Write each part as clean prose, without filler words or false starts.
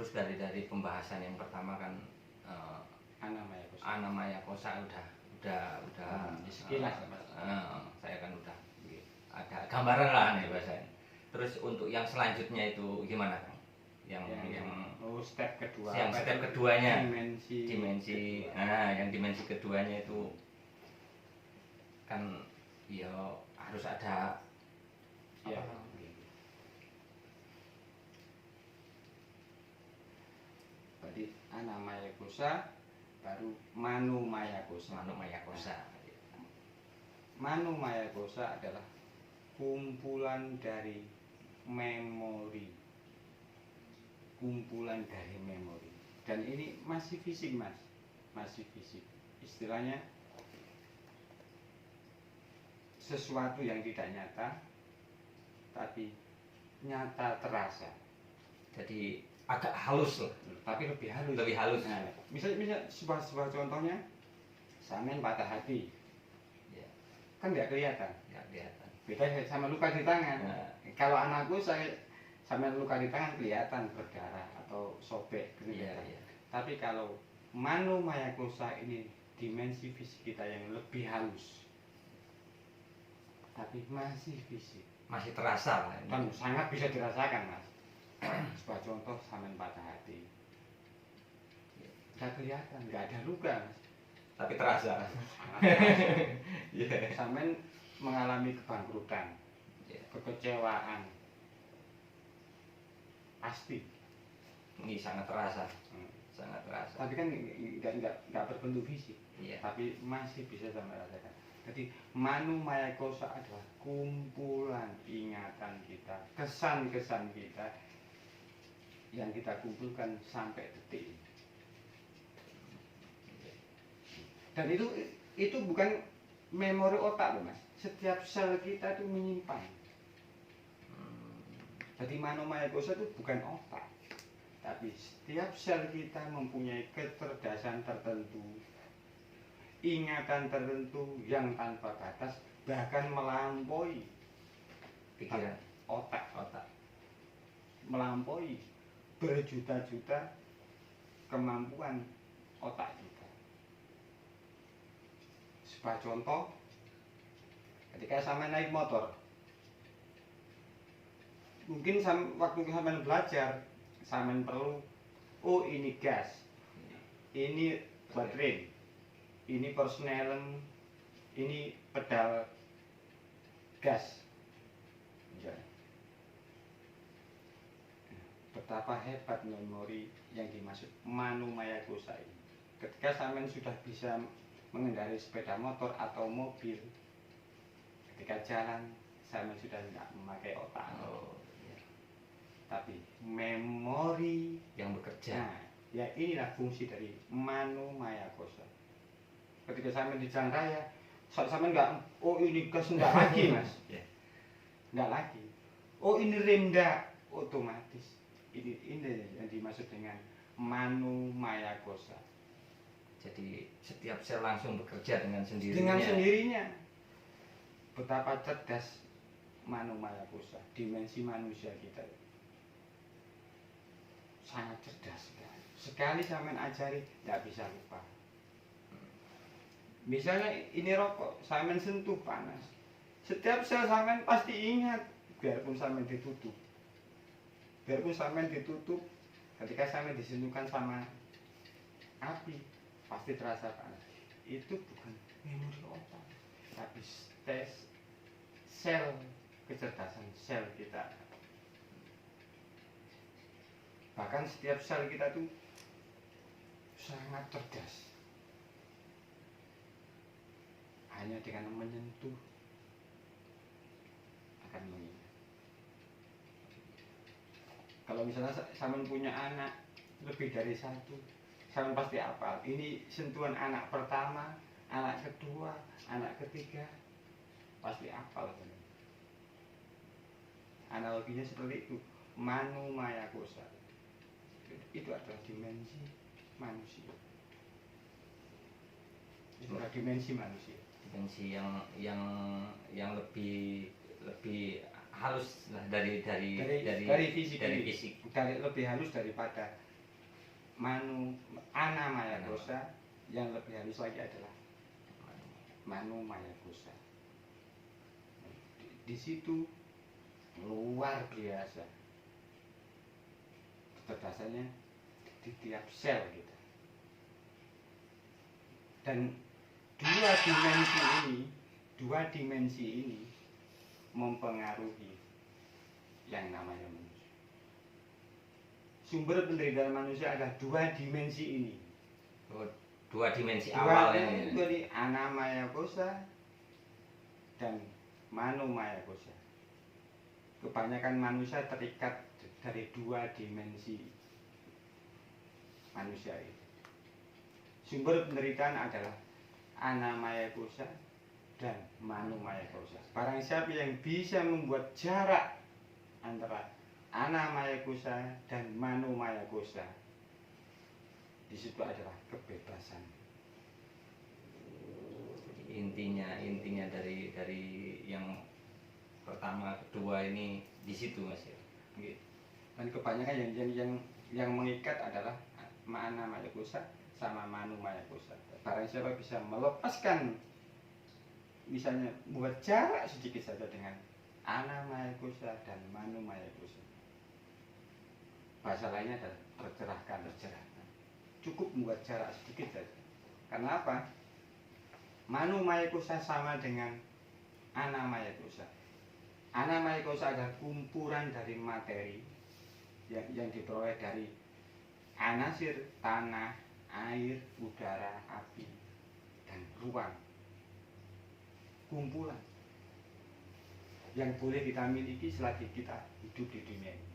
terus dari pembahasan yang pertama kan Anamaya Kosa udah sekilas saya kan udah ada gambaran lah nih bahasanya. Terus untuk yang selanjutnya itu gimana Kang? Step kedua. Yang step keduanya dimensi. Yang dimensi keduanya itu kan ya harus ada Berarti Anamaya Kosa baru Manomaya Kosa. Manomaya Kosa adalah kumpulan dari memori. Dan ini masih fisik, Mas. Masih fisik. Istilahnya sesuatu yang tidak nyata tapi nyata terasa. Jadi agak halus loh, tapi lebih halus. Nah, misalnya sebuah contohnya, sampean patah hati, kan nggak kelihatan. Beda sama luka di tangan. Kalau anakku sampean luka di tangan kelihatan berdarah atau sobek gitu. Tapi kalau Manomaya Kosa ini dimensi fisik kita yang lebih halus, tapi masih fisik, masih terasa lah. Dan sangat bisa dirasakan, Mas. Sebuah contoh, sampean patah hati, nggak kelihatan, nggak ada luka, Mas, tapi terasa. Sampean mengalami kebangkrutan, kekecewaan, pasti ini sangat terasa. Tapi kan nggak berbentuk fisik, tapi masih bisa sampai rasakan. Jadi Manomaya Kosa adalah kumpulan ingatan kita, kesan-kesan kita yang kita kumpulkan sampai detik ini. Dan itu bukan memori otak loh, Mas. Setiap sel kita itu menyimpan. Jadi Manomaya Kosa itu bukan otak, tapi setiap sel kita mempunyai kecerdasan tertentu, ingatan tertentu yang tanpa batas, bahkan melampaui pikiran, otak, melampaui berjuta-juta kemampuan otak kita. Sebuah contoh, ketika sampean naik motor, mungkin waktu sampean belajar, sampean perlu, ini gas, ini baterai, ini persneleng, ini pedal gas. Betapa hebat memori yang dimaksud Manomaya Kosa ini. Ketika sampean sudah bisa mengendarai sepeda motor atau mobil, ketika jalan sampean sudah tidak memakai otak, tapi memori yang bekerja. Nah, ya inilah fungsi dari Manomaya Kosa. Ketika sampean di jalan raya, sampean nggak, ini gas, nggak lagi, Mas. Nggak lagi. Ini rem, nggak, otomatis. Ini yang dimaksud dengan Manomaya Kosa. Jadi setiap sel langsung bekerja dengan sendirinya. Dengan sendirinya. Betapa cerdas Manomaya Kosa, dimensi manusia kita. Sangat cerdas sekali sampean ajari, nggak bisa lupa. Misalnya ini rokok, sampean sentuh panas, setiap sel sampean pasti ingat, biarpun sampean ditutup, ketika sampean disentuhkan sama api, pasti terasa panas. Itu bukan memori otak, tapi tes sel, kecerdasan sel kita. Bahkan setiap sel kita tuh sangat cerdas. Hanya dengan menyentuh akan mengingat. Kalau misalnya sampean punya anak lebih dari satu, sampean pasti hafal. Ini sentuhan anak pertama, anak kedua, anak ketiga, pasti hafal. Analoginya seperti itu. Manomaya Kosa itu adalah dimensi manusia. Itulah dimensi manusia. Dimensi yang lebih halus lah dari fisik. Lebih halus daripada Ana Maya Kosa, yang lebih halus lagi adalah Manu Maya Kosa. Di situ luar biasa kecerdasannya di tiap sel kita. Dan dua dimensi ini mempengaruhi yang namanya manusia. Sumber penderitaan manusia adalah dua dimensi ini. Dua dimensi awal ini. Jadi Ana Maya Kosa dan Manu Maya Kosa. Kebanyakan manusia terikat dari dua dimensi manusia itu. Sumber penderitaan adalah Ana Maya Kosa dan Manu Maya Kosa. Barang siapa yang bisa membuat jarak antara Ana Maya Kosa dan Manu Maya Kosa, di situ adalah kebebasan. Intinya dari yang pertama kedua ini di situ Mas ya. Dan kebanyakan yang mengikat adalah Ana Maya Kosa sama Manu Maya Kosa. Barang siapa bisa melepaskan, misalnya buat jarak sedikit saja dengan Ana Maya Kosa dan Manu Maya Kosa, bahasa lainnya adalah tercerahkan. Cukup membuat jarak sedikit saja. Karena apa? Manu Maya Kosa sama dengan Ana Maya Kosa. Ana Maya Kosa adalah kumpulan dari materi yang diperoleh dari anasir tanah, air, udara, api, dan ruang. Kumpulan yang boleh kita miliki selagi kita hidup di dunia ini.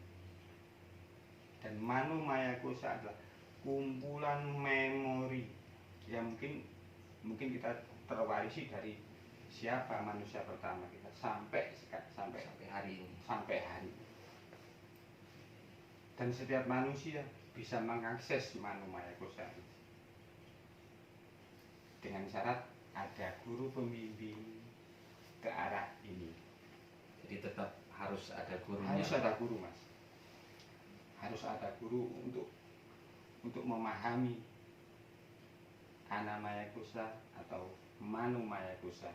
Dan Manu Maya Kosa adalah kumpulan memori yang mungkin kita terwarisi dari siapa manusia pertama kita sampai hari ini. Dan setiap manusia bisa mengakses Manu Maya Kosa dengan syarat ada guru pembimbing ke arah ini. Jadi tetap harus ada gurunya. Harus ada guru, Mas. Harus ada guru untuk memahami Ana Maya Kosa atau Manu Maya Kosa.